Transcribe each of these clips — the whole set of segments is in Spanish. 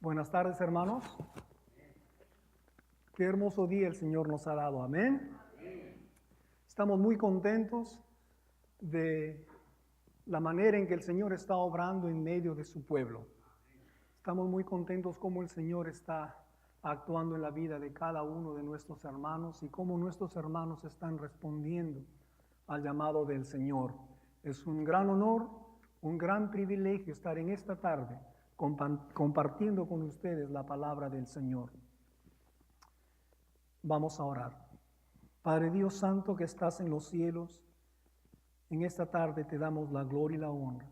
Buenas tardes, hermanos. Qué hermoso día el Señor nos ha dado. Amén. Estamos muy contentos de la manera en que el Señor está obrando en medio de su pueblo. Estamos muy contentos cómo el Señor está actuando en la vida de cada uno de nuestros hermanos y cómo nuestros hermanos están respondiendo al llamado del Señor. Es un gran honor, un gran privilegio estar en esta tarde compartiendo con ustedes la palabra del Señor. Vamos a orar. Padre Dios Santo que estás en los cielos, en esta tarde te damos la gloria y la honra.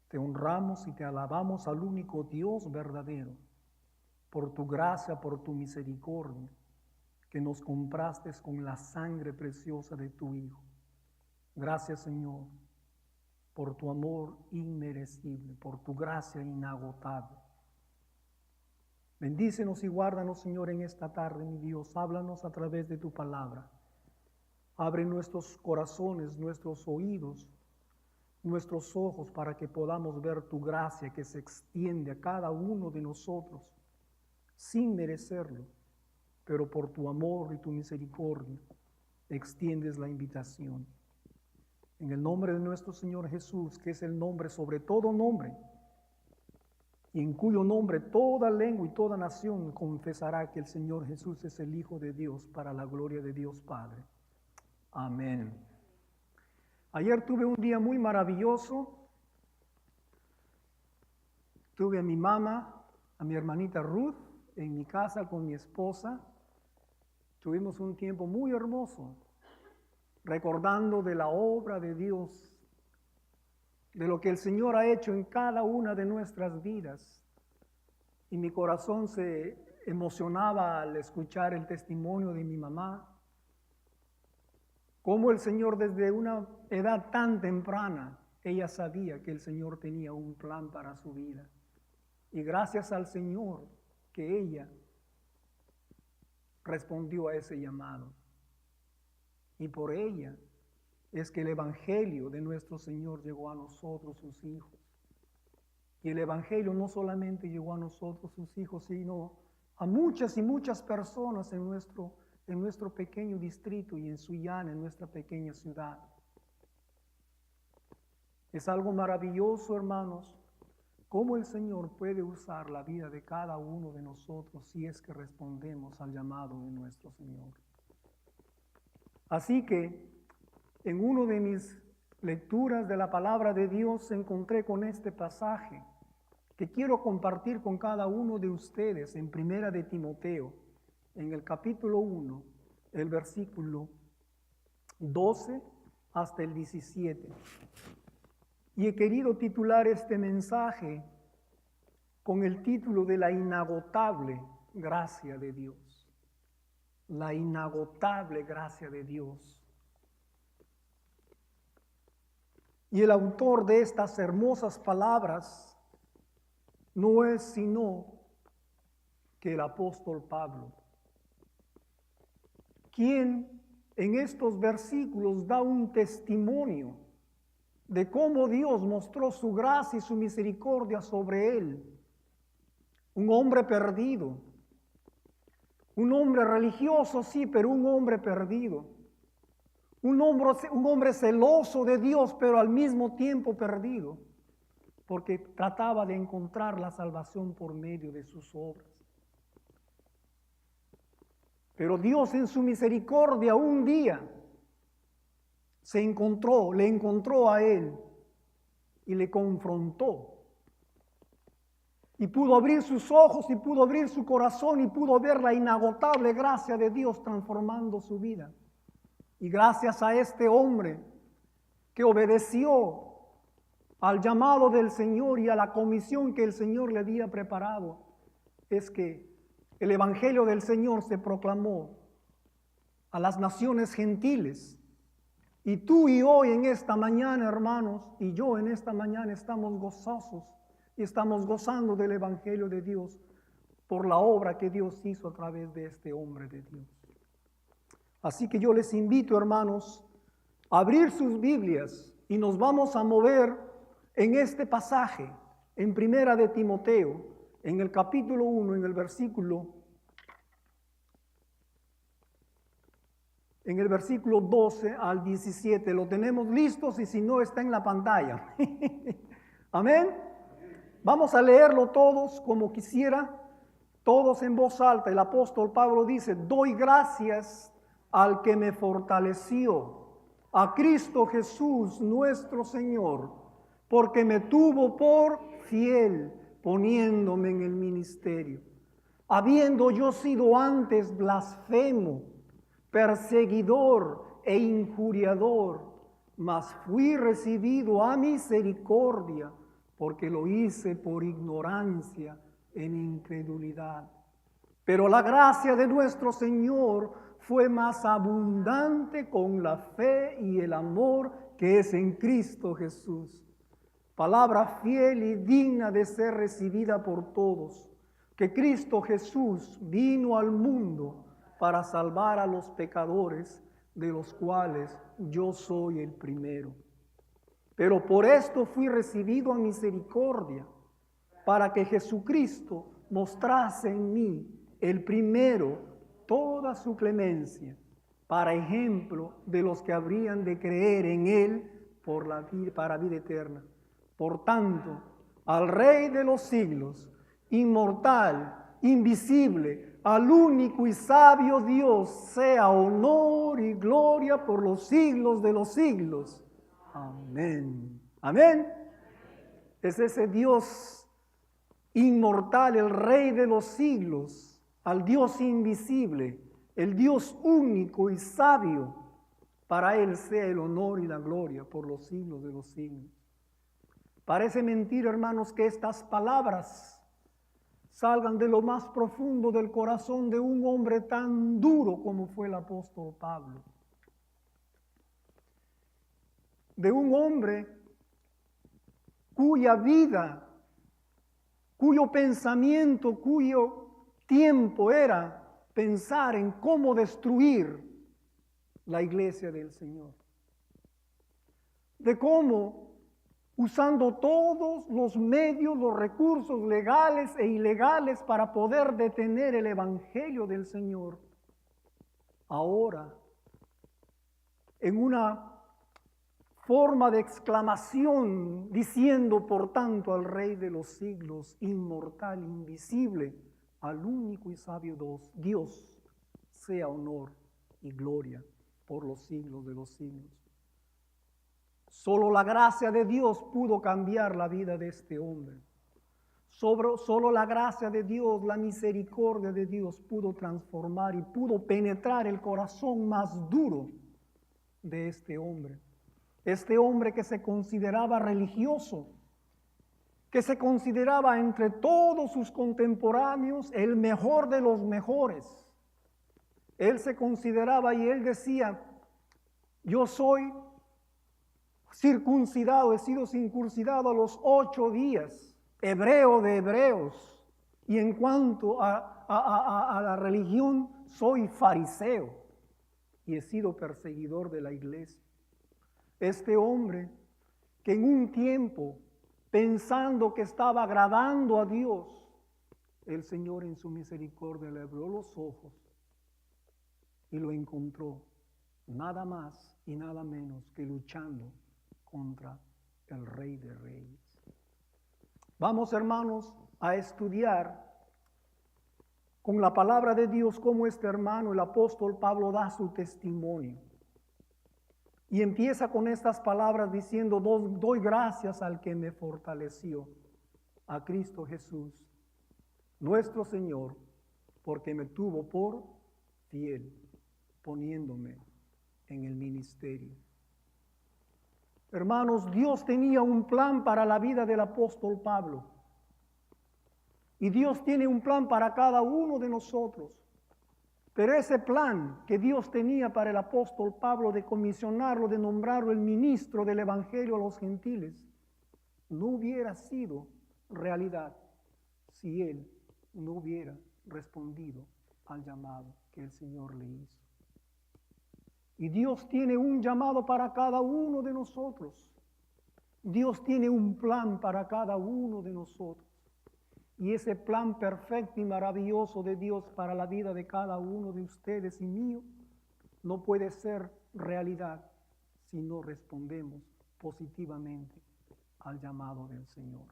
Te honramos y te alabamos al único Dios verdadero, por tu gracia, por tu misericordia, que nos compraste con la sangre preciosa de tu Hijo. Gracias, Señor, por tu amor inmerecible, por tu gracia inagotable. Bendícenos y guárdanos, Señor, en esta tarde, mi Dios. Háblanos a través de tu palabra. Abre nuestros corazones, nuestros oídos, nuestros ojos, para que podamos ver tu gracia que se extiende a cada uno de nosotros, sin merecerlo, pero por tu amor y tu misericordia, extiendes la invitación. En el nombre de nuestro Señor Jesús, que es el nombre sobre todo nombre, y en cuyo nombre toda lengua y toda nación confesará que el Señor Jesús es el Hijo de Dios, para la gloria de Dios Padre. Amén. Ayer tuve un día muy maravilloso. Tuve a mi mamá, a mi hermanita Ruth, en mi casa con mi esposa. Tuvimos un tiempo muy hermoso, recordando de la obra de Dios, de lo que el Señor ha hecho en cada una de nuestras vidas. Y mi corazón se emocionaba al escuchar el testimonio de mi mamá, cómo el Señor desde una edad tan temprana, ella sabía que el Señor tenía un plan para su vida. Y gracias al Señor que ella respondió a ese llamado. Y por ella es que el Evangelio de nuestro Señor llegó a nosotros, sus hijos. Y el Evangelio no solamente llegó a nosotros, sus hijos, sino a muchas y muchas personas en nuestro pequeño distrito y en Sullana, en nuestra pequeña ciudad. Es algo maravilloso, hermanos, cómo el Señor puede usar la vida de cada uno de nosotros si es que respondemos al llamado de nuestro Señor. Así que en una de mis lecturas de la palabra de Dios encontré con este pasaje que quiero compartir con cada uno de ustedes en Primera de Timoteo, en el capítulo 1, el versículo 12 hasta el 17. Y he querido titular este mensaje con el título de la inagotable gracia de Dios. La inagotable gracia de Dios. Y el autor de estas hermosas palabras no es sino que el apóstol Pablo, quien en estos versículos da un testimonio de cómo Dios mostró su gracia y su misericordia sobre él. Un hombre perdido, un hombre religioso, sí, pero un hombre perdido. Un hombre celoso de Dios, pero al mismo tiempo perdido, porque trataba de encontrar la salvación por medio de sus obras. Pero Dios en su misericordia un día le encontró a él y le confrontó. Y pudo abrir sus ojos y pudo abrir su corazón y pudo ver la inagotable gracia de Dios transformando su vida. Y gracias a este hombre que obedeció al llamado del Señor y a la comisión que el Señor le había preparado, es que el Evangelio del Señor se proclamó a las naciones gentiles. Y tú y hoy en esta mañana, hermanos, y yo en esta mañana estamos gozosos y estamos gozando del Evangelio de Dios por la obra que Dios hizo a través de este hombre de Dios. Así que yo les invito, hermanos, a abrir sus Biblias y nos vamos a mover en este pasaje, en Primera de Timoteo, en el capítulo 1, en el versículo 12 al 17. Lo tenemos listos y si no está en la pantalla. Amén. Vamos a leerlo todos como quisiera, todos en voz alta. El apóstol Pablo dice: doy gracias al que me fortaleció, a Cristo Jesús nuestro Señor, porque me tuvo por fiel poniéndome en el ministerio. Habiendo yo sido antes blasfemo, perseguidor e injuriador, mas fui recibido a misericordia, porque lo hice por ignorancia en incredulidad. Pero la gracia de nuestro Señor fue más abundante con la fe y el amor que es en Cristo Jesús. Palabra fiel y digna de ser recibida por todos, que Cristo Jesús vino al mundo para salvar a los pecadores, de los cuales yo soy el primero. Pero por esto fui recibido a misericordia, para que Jesucristo mostrase en mí, el primero, toda su clemencia, para ejemplo de los que habrían de creer en Él para vida eterna. Por tanto, al Rey de los siglos, inmortal, invisible, al único y sabio Dios, sea honor y gloria por los siglos de los siglos. Amén. Amén. Es ese Dios inmortal, el Rey de los siglos, al Dios invisible, el Dios único y sabio. Para Él sea el honor y la gloria por los siglos de los siglos. Parece mentira, hermanos, que estas palabras salgan de lo más profundo del corazón de un hombre tan duro como fue el apóstol Pablo. De un hombre cuya vida, cuyo pensamiento, cuyo tiempo era pensar en cómo destruir la iglesia del Señor. De cómo, usando todos los medios, los recursos legales e ilegales para poder detener el evangelio del Señor, ahora, en una forma de exclamación, diciendo por tanto al Rey de los siglos, inmortal, invisible, al único y sabio Dios, sea honor y gloria por los siglos de los siglos. Solo la gracia de Dios pudo cambiar la vida de este hombre. Solo la gracia de Dios, la misericordia de Dios pudo transformar y pudo penetrar el corazón más duro de este hombre. Este hombre que se consideraba religioso, que se consideraba entre todos sus contemporáneos el mejor de los mejores. Él se consideraba y él decía: yo soy circuncidado, he sido circuncidado a los 8 días, hebreo de hebreos, y en cuanto a la religión, soy fariseo, y he sido perseguidor de la iglesia. Este hombre que en un tiempo, pensando que estaba agradando a Dios, el Señor en su misericordia le abrió los ojos y lo encontró nada más y nada menos que luchando contra el Rey de Reyes. Vamos, hermanos, a estudiar con la palabra de Dios cómo este hermano, el apóstol Pablo, da su testimonio. Y empieza con estas palabras diciendo: doy gracias al que me fortaleció, a Cristo Jesús, nuestro Señor, porque me tuvo por fiel, poniéndome en el ministerio. Hermanos, Dios tenía un plan para la vida del apóstol Pablo. Y Dios tiene un plan para cada uno de nosotros. Pero ese plan que Dios tenía para el apóstol Pablo de comisionarlo, de nombrarlo el ministro del evangelio a los gentiles, no hubiera sido realidad si él no hubiera respondido al llamado que el Señor le hizo. Y Dios tiene un llamado para cada uno de nosotros. Dios tiene un plan para cada uno de nosotros. Y ese plan perfecto y maravilloso de Dios para la vida de cada uno de ustedes y mío no puede ser realidad si no respondemos positivamente al llamado del Señor.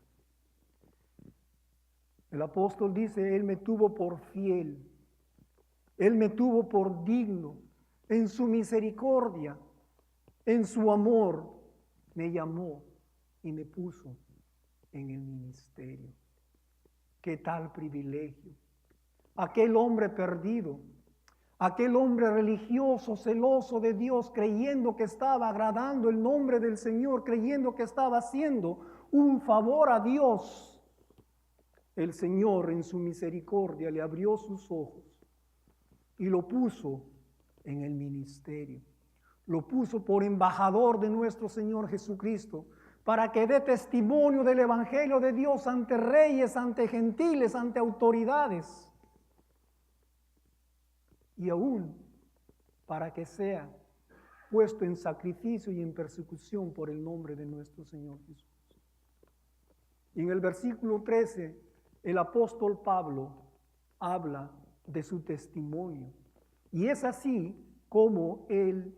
El apóstol dice, Él me tuvo por fiel, Él me tuvo por digno, en su misericordia, en su amor, me llamó y me puso en el ministerio. ¿Qué tal privilegio? Aquel hombre perdido, aquel hombre religioso, celoso de Dios, creyendo que estaba agradando el nombre del Señor, creyendo que estaba haciendo un favor a Dios. El Señor en su misericordia le abrió sus ojos y lo puso en el ministerio. Lo puso por embajador de nuestro Señor Jesucristo, para que dé testimonio del Evangelio de Dios ante reyes, ante gentiles, ante autoridades. Y aún para que sea puesto en sacrificio y en persecución por el nombre de nuestro Señor Jesús. Y en el versículo 13, el apóstol Pablo habla de su testimonio. Y es así como él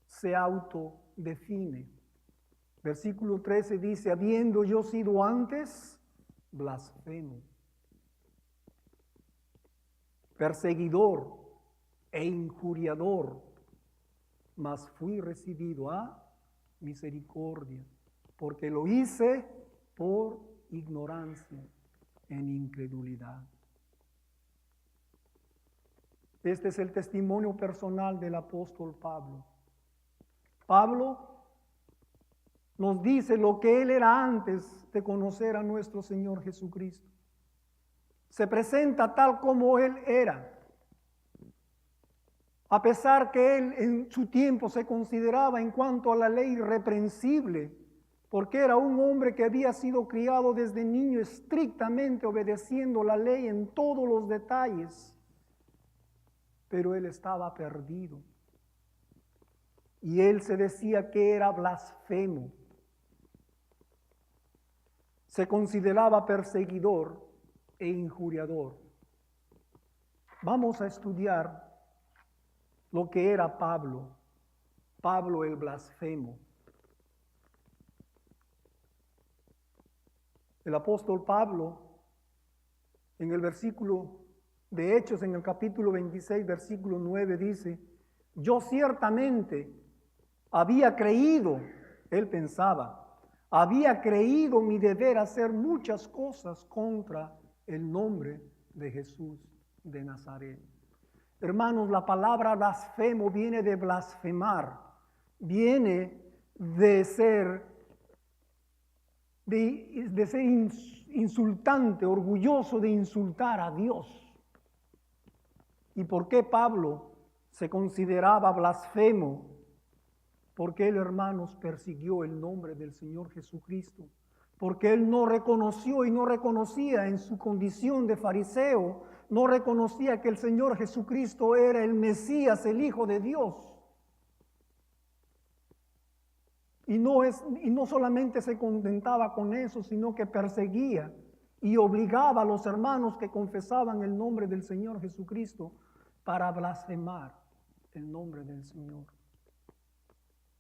se autodefine. Versículo 13 dice, habiendo yo sido antes blasfemo, perseguidor e injuriador, mas fui recibido a misericordia, porque lo hice por ignorancia en incredulidad. Este es el testimonio personal del apóstol Pablo. Pablo nos dice lo que él era antes de conocer a nuestro Señor Jesucristo. Se presenta tal como él era. A pesar que él en su tiempo se consideraba en cuanto a la ley irreprensible, porque era un hombre que había sido criado desde niño estrictamente obedeciendo la ley en todos los detalles, pero él estaba perdido. Y él se decía que era blasfemo. Se consideraba perseguidor e injuriador. Vamos a estudiar lo que era Pablo el blasfemo. El apóstol Pablo, en el versículo de Hechos, en el capítulo 26, versículo 9, dice, yo ciertamente había creído, él pensaba, había creído mi deber hacer muchas cosas contra el nombre de Jesús de Nazaret. Hermanos, la palabra blasfemo viene de blasfemar, viene de ser insultante, orgulloso de insultar a Dios. ¿Y por qué Pablo se consideraba blasfemo? Porque él, hermanos, persiguió el nombre del Señor Jesucristo. Porque él no reconoció y no reconocía en su condición de fariseo, no reconocía que el Señor Jesucristo era el Mesías, el Hijo de Dios. Y no solamente se contentaba con eso, sino que perseguía y obligaba a los hermanos que confesaban el nombre del Señor Jesucristo para blasfemar el nombre del Señor.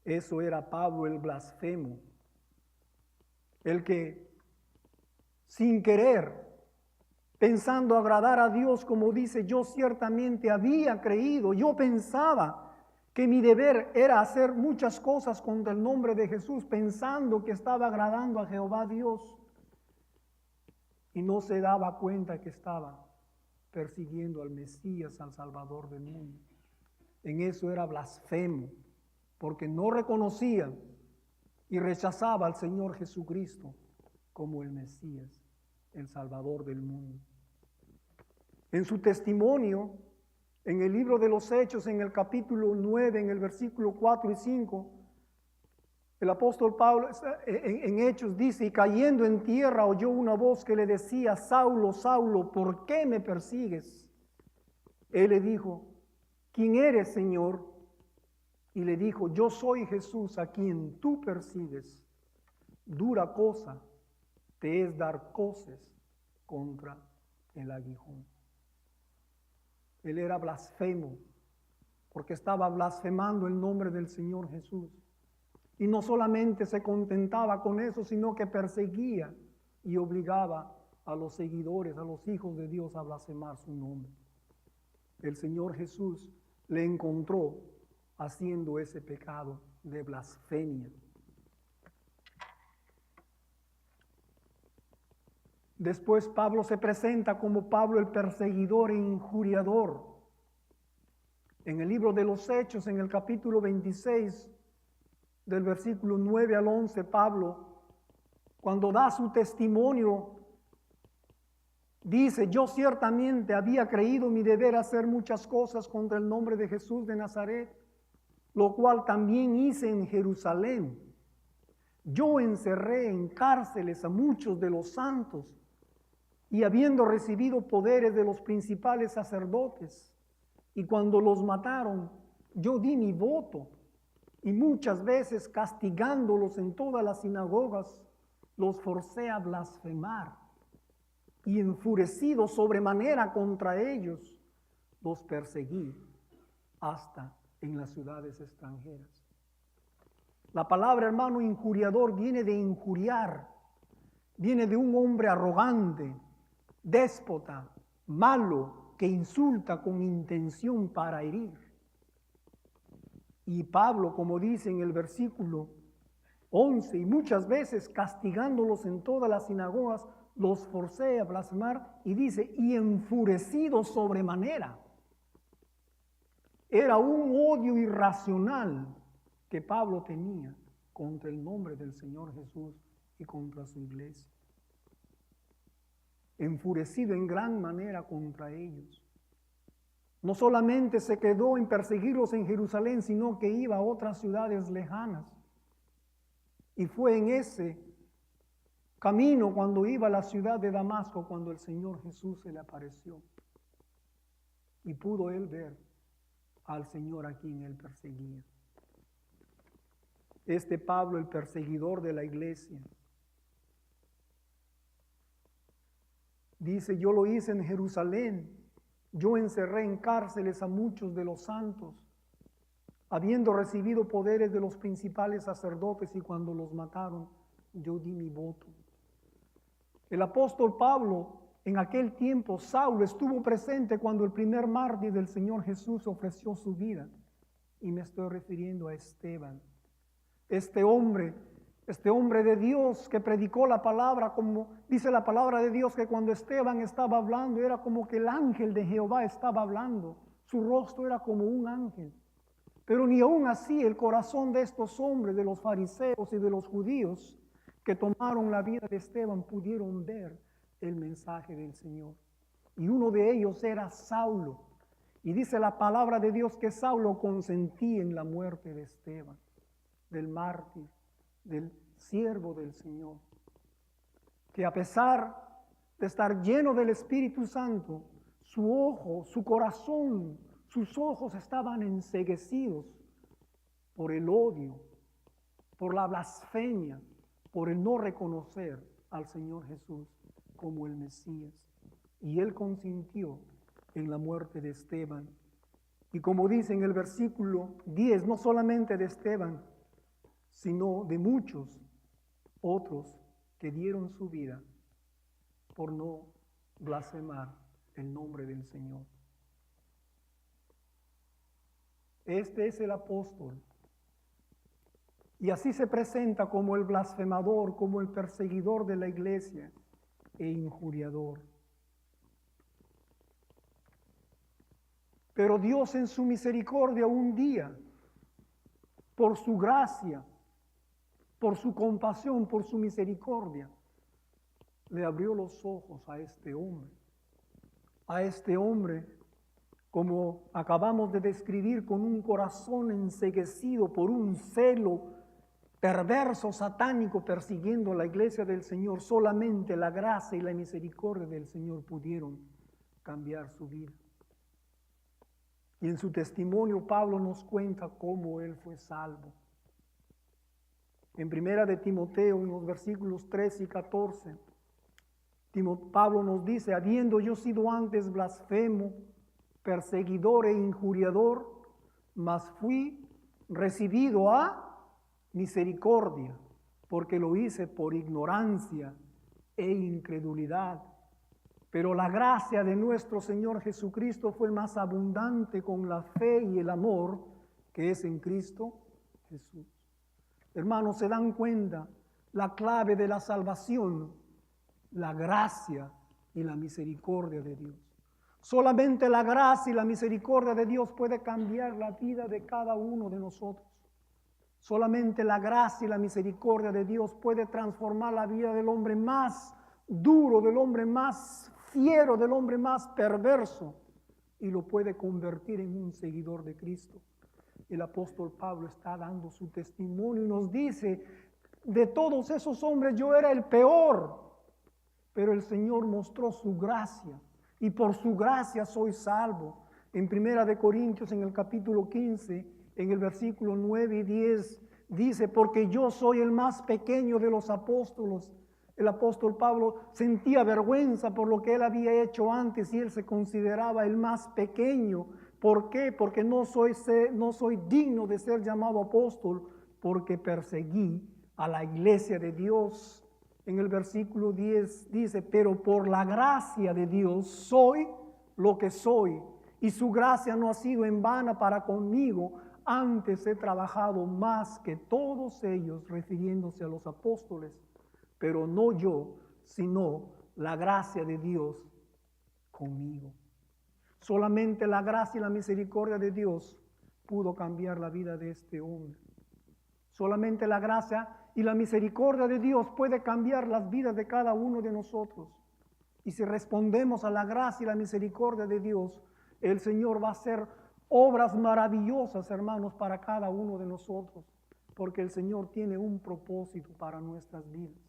Eso era Pablo el blasfemo, el que sin querer, pensando agradar a Dios, como dice, yo ciertamente había creído, yo pensaba que mi deber era hacer muchas cosas contra el nombre de Jesús, pensando que estaba agradando a Jehová Dios, y no se daba cuenta que estaba persiguiendo al Mesías, al Salvador del mundo. En eso era blasfemo, porque no reconocía y rechazaba al Señor Jesucristo como el Mesías, el Salvador del mundo. En su testimonio, en el libro de los Hechos, en el capítulo 9, en el versículo 4 y 5, el apóstol Pablo en Hechos dice, y cayendo en tierra oyó una voz que le decía, Saulo, Saulo, ¿por qué me persigues? Él le dijo, ¿quién eres, Señor? Y le dijo, yo soy Jesús a quien tú persigues. Dura cosa te es dar coces contra el aguijón. Él era blasfemo, porque estaba blasfemando el nombre del Señor Jesús. Y no solamente se contentaba con eso, sino que perseguía y obligaba a los seguidores, a los hijos de Dios a blasfemar su nombre. El Señor Jesús le encontró haciendo ese pecado de blasfemia. Después Pablo se presenta como Pablo el perseguidor e injuriador. En el libro de los Hechos, en el capítulo 26, del versículo 9 al 11, Pablo, cuando da su testimonio, dice: yo ciertamente había creído mi deber hacer muchas cosas contra el nombre de Jesús de Nazaret, lo cual también hice en Jerusalén. Yo encerré en cárceles a muchos de los santos, y habiendo recibido poderes de los principales sacerdotes, y cuando los mataron, yo di mi voto, y muchas veces castigándolos en todas las sinagogas, los forcé a blasfemar, y enfurecido sobremanera contra ellos, los perseguí hasta en las ciudades extranjeras. La palabra, hermano, injuriador viene de injuriar, viene de un hombre arrogante, déspota, malo, que insulta con intención para herir. Y Pablo, como dice en el versículo 11, y muchas veces castigándolos en todas las sinagogas, los forcé a blasfemar, y dice, y enfurecido sobremanera. Era un odio irracional que Pablo tenía contra el nombre del Señor Jesús y contra su iglesia. Enfurecido en gran manera contra ellos. No solamente se quedó en perseguirlos en Jerusalén, sino que iba a otras ciudades lejanas. Y fue en ese camino cuando iba a la ciudad de Damasco, cuando el Señor Jesús se le apareció. Y pudo él ver al Señor a quien él perseguía. Este Pablo, el perseguidor de la iglesia, dice: yo lo hice en Jerusalén, yo encerré en cárceles a muchos de los santos, habiendo recibido poderes de los principales sacerdotes, y cuando los mataron, yo di mi voto. El apóstol Pablo, en aquel tiempo, Saulo, estuvo presente cuando el primer mártir del Señor Jesús ofreció su vida. Y me estoy refiriendo a Esteban. Este hombre de Dios que predicó la palabra, como dice la palabra de Dios, que cuando Esteban estaba hablando, era como que el ángel de Jehová estaba hablando. Su rostro era como un ángel. Pero ni aún así el corazón de estos hombres, de los fariseos y de los judíos que tomaron la vida de Esteban, pudieron ver el mensaje del Señor. Y uno de ellos era Saulo. Y dice la palabra de Dios que Saulo consentía en la muerte de Esteban, del mártir, del siervo del Señor. Que a pesar de estar lleno del Espíritu Santo, su ojo, su corazón, sus ojos estaban enceguecidos por el odio, por la blasfemia, por el no reconocer al Señor Jesús como el Mesías. Y él consintió en la muerte de Esteban. Y como dice en el versículo 10, no solamente de Esteban, sino de muchos otros que dieron su vida por no blasfemar el nombre del Señor. Este es el apóstol. Y así se presenta como el blasfemador, como el perseguidor de la iglesia e injuriador. Pero Dios en su misericordia un día, por su gracia, por su compasión, por su misericordia, le abrió los ojos a este hombre. A este hombre, como acabamos de describir, con un corazón enceguecido por un celo perverso, satánico, persiguiendo la iglesia del Señor. Solamente la gracia y la misericordia del Señor pudieron cambiar su vida. Y en su testimonio Pablo nos cuenta cómo él fue salvo. En 1 de Timoteo, en los versículos 13 y 14, Pablo nos dice, habiendo yo sido antes blasfemo, perseguidor e injuriador, mas fui recibido a misericordia, porque lo hice por ignorancia e incredulidad. Pero la gracia de nuestro Señor Jesucristo fue más abundante con la fe y el amor que es en Cristo Jesús. Hermanos, ¿se dan cuenta? La clave de la salvación, la gracia y la misericordia de Dios. Solamente la gracia y la misericordia de Dios puede cambiar la vida de cada uno de nosotros. Solamente la gracia y la misericordia de Dios puede transformar la vida del hombre más duro, del hombre más fiero, del hombre más perverso, y lo puede convertir en un seguidor de Cristo. El apóstol Pablo está dando su testimonio y nos dice, de todos esos hombres yo era el peor, pero el Señor mostró su gracia y por su gracia soy salvo. En 1 Corintios, en el capítulo 15, en el versículo 9 y 10, dice, porque yo soy el más pequeño de los apóstolos. El apóstol Pablo sentía vergüenza por lo que él había hecho antes y él se consideraba el más pequeño. ¿Por qué? Porque no soy digno de ser llamado apóstol, porque perseguí a la iglesia de Dios. En el versículo 10 dice, pero por la gracia de Dios soy lo que soy, y su gracia no ha sido en vano para conmigo. Antes he trabajado más que todos ellos, refiriéndose a los apóstoles, pero no yo, sino la gracia de Dios conmigo. Solamente la gracia y la misericordia de Dios pudo cambiar la vida de este hombre. Solamente la gracia y la misericordia de Dios puede cambiar las vidas de cada uno de nosotros. Y si respondemos a la gracia y la misericordia de Dios, el Señor va a hacer obras maravillosas, hermanos, para cada uno de nosotros, porque el Señor tiene un propósito para nuestras vidas.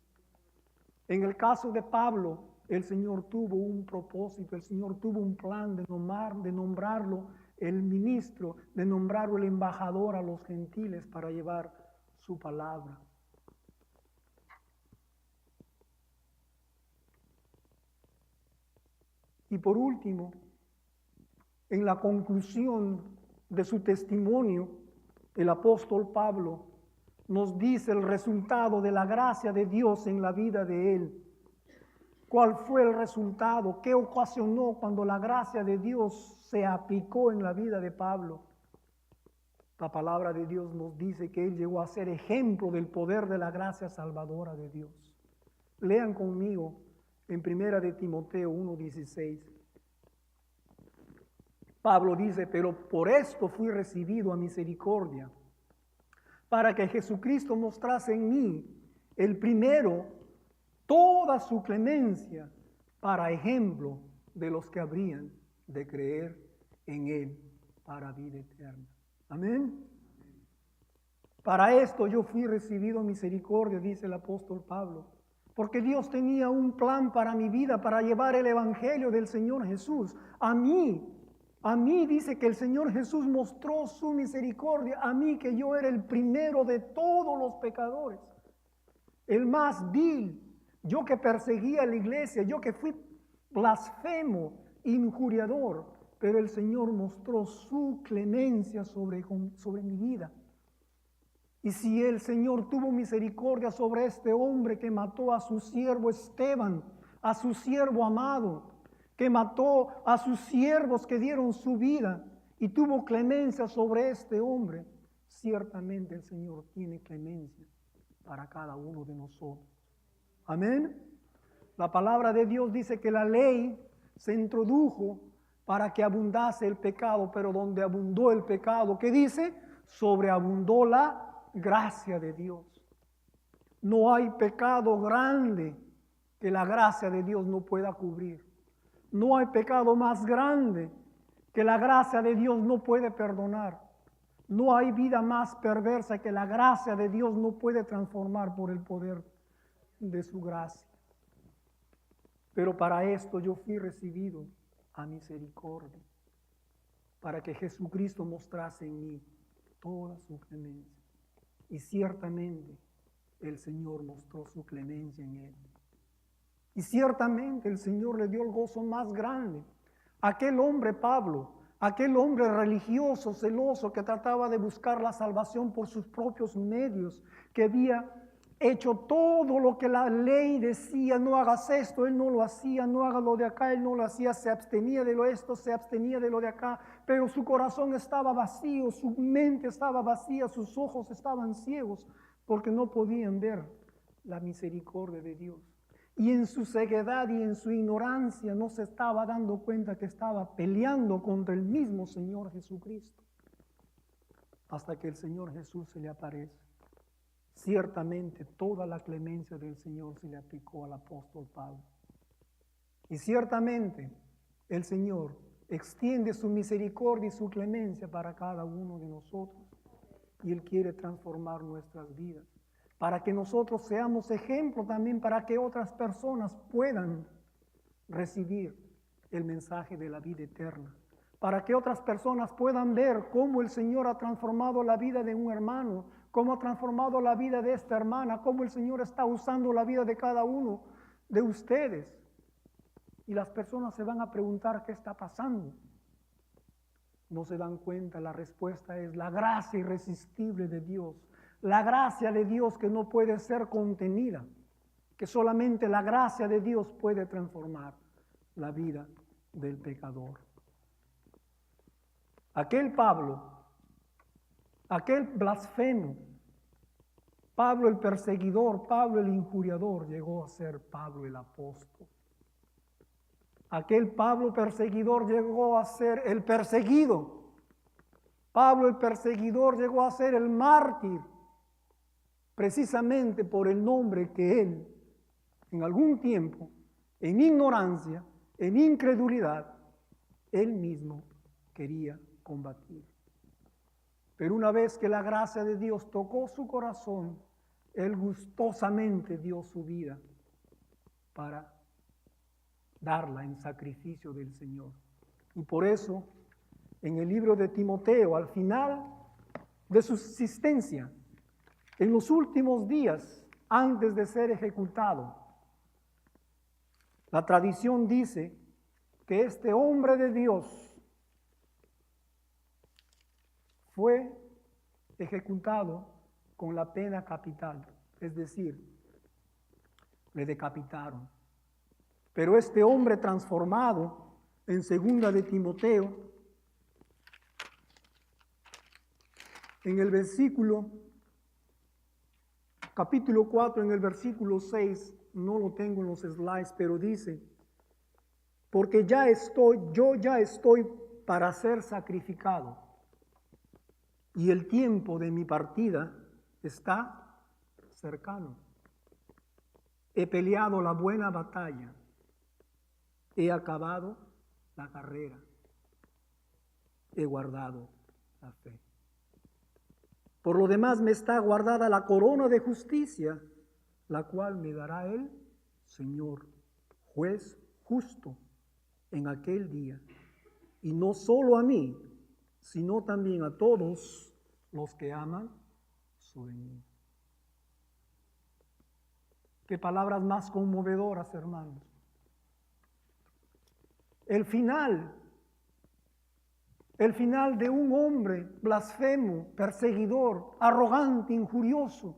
En el caso de Pablo, el Señor tuvo un propósito, el Señor tuvo un plan de nombrarlo el ministro, de nombrarlo el embajador a los gentiles para llevar su palabra. Y por último, en la conclusión de su testimonio, el apóstol Pablo nos dice el resultado de la gracia de Dios en la vida de él. ¿Cuál fue el resultado? ¿Qué ocasionó cuando la gracia de Dios se aplicó en la vida de Pablo? La palabra de Dios nos dice que él llegó a ser ejemplo del poder de la gracia salvadora de Dios. Lean conmigo en 1 de Timoteo 1:16. Pablo dice, pero por esto fui recibido a misericordia, para que Jesucristo mostrase en mí el primero toda su clemencia para ejemplo de los que habrían de creer en él para vida eterna. Amén. Para esto yo fui recibido misericordia, dice el apóstol Pablo, porque Dios tenía un plan para mi vida, para llevar el evangelio del Señor Jesús. A mí dice que el Señor Jesús mostró su misericordia, a mí que yo era el primero de todos los pecadores, el más vil, yo que perseguía a la iglesia, yo que fui blasfemo, injuriador, pero el Señor mostró su clemencia sobre mi vida. Y si el Señor tuvo misericordia sobre este hombre que mató a su siervo Esteban, a su siervo amado, que mató a sus siervos que dieron su vida y tuvo clemencia sobre este hombre, ciertamente el Señor tiene clemencia para cada uno de nosotros. Amén. La palabra de Dios dice que la ley se introdujo para que abundase el pecado, pero donde abundó el pecado, ¿qué dice? Sobreabundó la gracia de Dios. No hay pecado grande que la gracia de Dios no pueda cubrir. No hay pecado más grande que la gracia de Dios no puede perdonar. No hay vida más perversa que la gracia de Dios no puede transformar por el poder de su gracia. Pero para esto yo fui recibido a misericordia, para que Jesucristo mostrase en mí toda su clemencia. Y ciertamente el Señor mostró su clemencia en él. Y ciertamente el Señor le dio el gozo más grande. Aquel hombre Pablo, aquel hombre religioso, celoso, que trataba de buscar la salvación por sus propios medios, que había hecho todo lo que la ley decía, no hagas esto, él no lo hacía, no hagas lo de acá, él no lo hacía, se abstenía de lo esto, se abstenía de lo de acá, pero su corazón estaba vacío, su mente estaba vacía, sus ojos estaban ciegos, porque no podían ver la misericordia de Dios. Y en su ceguedad y en su ignorancia no se estaba dando cuenta que estaba peleando contra el mismo Señor Jesucristo. Hasta que el Señor Jesús se le aparece. Ciertamente toda la clemencia del Señor se le aplicó al apóstol Pablo. Y ciertamente el Señor extiende su misericordia y su clemencia para cada uno de nosotros. Y Él quiere transformar nuestras vidas, para que nosotros seamos ejemplo también, para que otras personas puedan recibir el mensaje de la vida eterna, para que otras personas puedan ver cómo el Señor ha transformado la vida de un hermano, cómo ha transformado la vida de esta hermana, cómo el Señor está usando la vida de cada uno de ustedes. Y las personas se van a preguntar qué está pasando. No se dan cuenta, la respuesta es la gracia irresistible de Dios. La gracia de Dios que no puede ser contenida, que solamente la gracia de Dios puede transformar la vida del pecador. Aquel Pablo, aquel blasfemo, Pablo el perseguidor, Pablo el injuriador, llegó a ser Pablo el apóstol. Aquel Pablo perseguidor llegó a ser el perseguido. Pablo el perseguidor llegó a ser el mártir, precisamente por el nombre que él, en algún tiempo, en ignorancia, en incredulidad, él mismo quería combatir. Pero una vez que la gracia de Dios tocó su corazón, él gustosamente dio su vida para darla en sacrificio del Señor. Y por eso, en el libro de Timoteo, al final de su existencia, en los últimos días, antes de ser ejecutado, la tradición dice que este hombre de Dios fue ejecutado con la pena capital, es decir, le decapitaron. Pero este hombre transformado, en segunda de Timoteo, en el capítulo 4, en el versículo 6, no lo tengo en los slides, pero dice, porque yo ya estoy para ser sacrificado, y el tiempo de mi partida está cercano. He peleado la buena batalla, he acabado la carrera, he guardado la fe. Por lo demás me está guardada la corona de justicia, la cual me dará el Señor, juez justo, en aquel día. Y no solo a mí, sino también a todos los que aman su venida. Qué palabras más conmovedoras, hermanos. El final de un hombre blasfemo, perseguidor, arrogante, injurioso.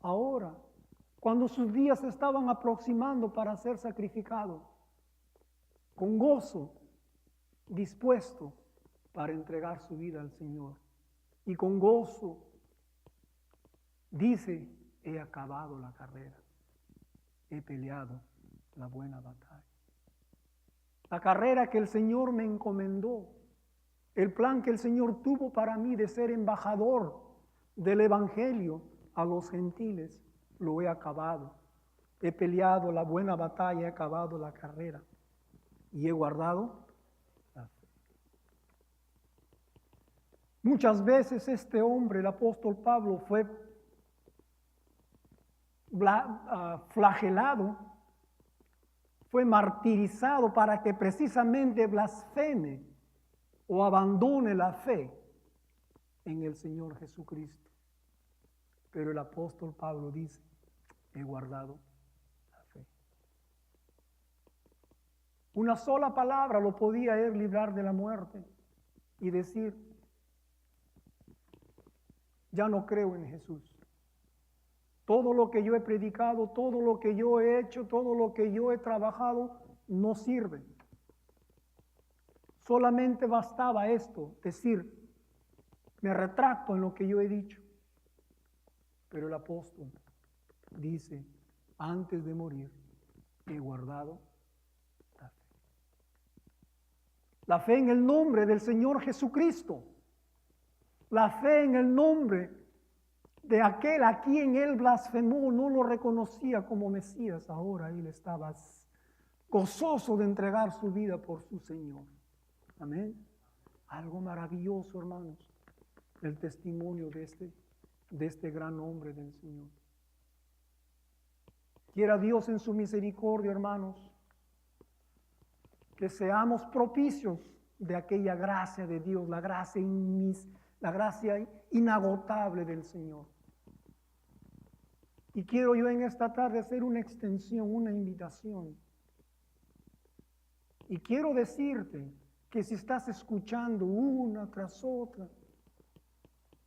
Ahora, cuando sus días se estaban aproximando para ser sacrificado, con gozo, dispuesto para entregar su vida al Señor. Y con gozo dice, he acabado la carrera, he peleado la buena batalla. La carrera que el Señor me encomendó, el plan que el Señor tuvo para mí de ser embajador del Evangelio a los gentiles, lo he acabado. He peleado la buena batalla, he acabado la carrera y he guardado la fe. Muchas veces este hombre, el apóstol Pablo, fue flagelado, fue martirizado para que precisamente blasfeme o abandone la fe en el Señor Jesucristo. Pero el apóstol Pablo dice, he guardado la fe. Una sola palabra lo podía él librar de la muerte y decir, ya no creo en Jesús. Todo lo que yo he predicado, todo lo que yo he hecho, todo lo que yo he trabajado, no sirve. Solamente bastaba esto, decir, me retracto en lo que yo he dicho. Pero el apóstol dice, antes de morir, he guardado la fe. La fe en el nombre del Señor Jesucristo. La fe en el nombre de aquel a quien él blasfemó, no lo reconocía como Mesías. Ahora él estaba gozoso de entregar su vida por su Señor. Amén. Algo maravilloso, hermanos, el testimonio de este gran hombre del Señor. Quiera Dios en su misericordia, hermanos, que seamos propicios de aquella gracia de Dios, la gracia inagotable del Señor. Y quiero yo en esta tarde hacer una extensión, una invitación. Y quiero decirte que si estás escuchando una tras otra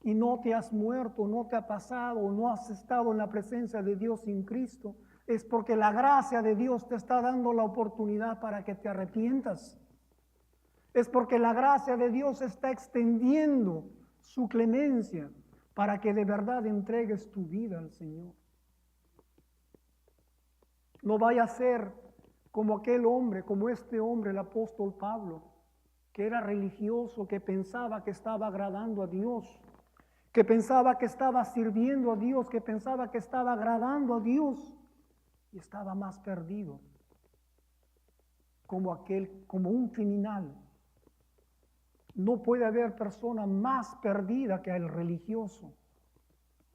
y no te has muerto, no te ha pasado, no has estado en la presencia de Dios sin Cristo, es porque la gracia de Dios te está dando la oportunidad para que te arrepientas. Es porque la gracia de Dios está extendiendo su clemencia para que de verdad entregues tu vida al Señor. No vaya a ser como aquel hombre, como este hombre, el apóstol Pablo, que era religioso, que pensaba que estaba agradando a Dios, que pensaba que estaba sirviendo a Dios, que pensaba que estaba agradando a Dios y estaba más perdido, como un criminal. No puede haber persona más perdida que el religioso,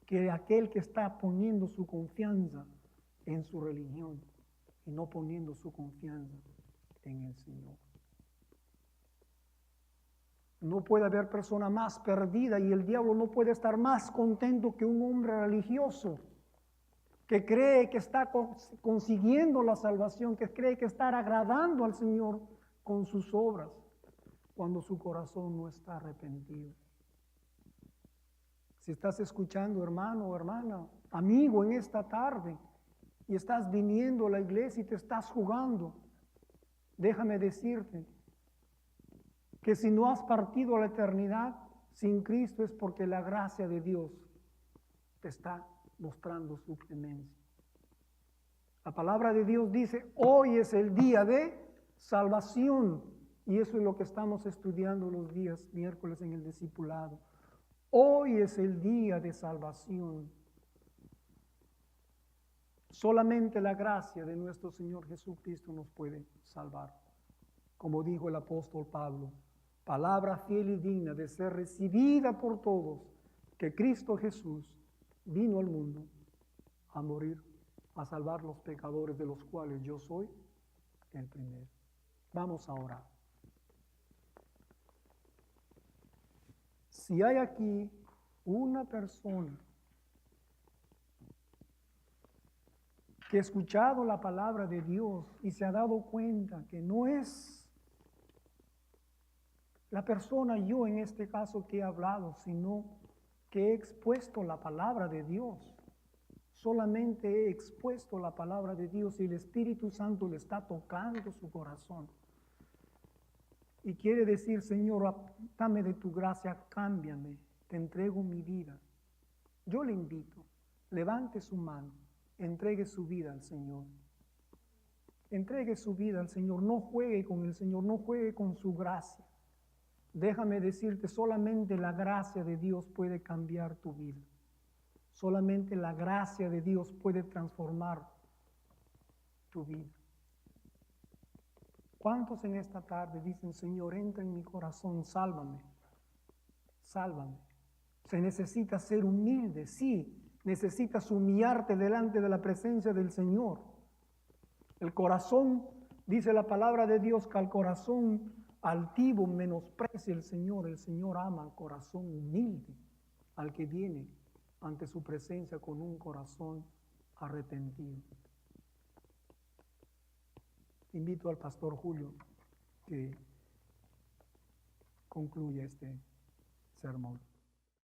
que aquel que está poniendo su confianza en su religión y no poniendo su confianza en el Señor. No puede haber persona más perdida y el diablo no puede estar más contento que un hombre religioso que cree que está consiguiendo la salvación, que cree que está agradando al Señor con sus obras, cuando su corazón no está arrepentido. Si estás escuchando, hermano o hermana, amigo, en esta tarde, y estás viniendo a la iglesia y te estás jugando, déjame decirte que si no has partido a la eternidad sin Cristo es porque la gracia de Dios te está mostrando su clemencia. La palabra de Dios dice, hoy es el día de salvación, y eso es lo que estamos estudiando los días miércoles en el discipulado. Hoy es el día de salvación. Solamente la gracia de nuestro Señor Jesucristo nos puede salvar. Como dijo el apóstol Pablo, palabra fiel y digna de ser recibida por todos, que Cristo Jesús vino al mundo a morir, a salvar los pecadores, de los cuales yo soy el primero. Vamos a orar. Si hay aquí una persona que ha escuchado la palabra de Dios y se ha dado cuenta que no es la persona, yo en este caso, que he hablado, sino que he expuesto la palabra de Dios. Solamente he expuesto la palabra de Dios y el Espíritu Santo le está tocando su corazón. Y quiere decir, Señor, dame de tu gracia, cámbiame, te entrego mi vida. Yo le invito, levante su mano, entregue su vida al Señor. Entregue su vida al Señor, no juegue con el Señor, no juegue con su gracia. Déjame decirte, solamente la gracia de Dios puede cambiar tu vida. Solamente la gracia de Dios puede transformar tu vida. ¿Cuántos en esta tarde dicen, Señor, entra en mi corazón, sálvame, sálvame? Se necesita ser humilde, sí, necesitas humillarte delante de la presencia del Señor. El corazón, dice la palabra de Dios, que al corazón altivo menosprecia el Señor ama al corazón humilde, al que viene ante su presencia con un corazón arrepentido. invito al pastor Julio que concluya este sermón.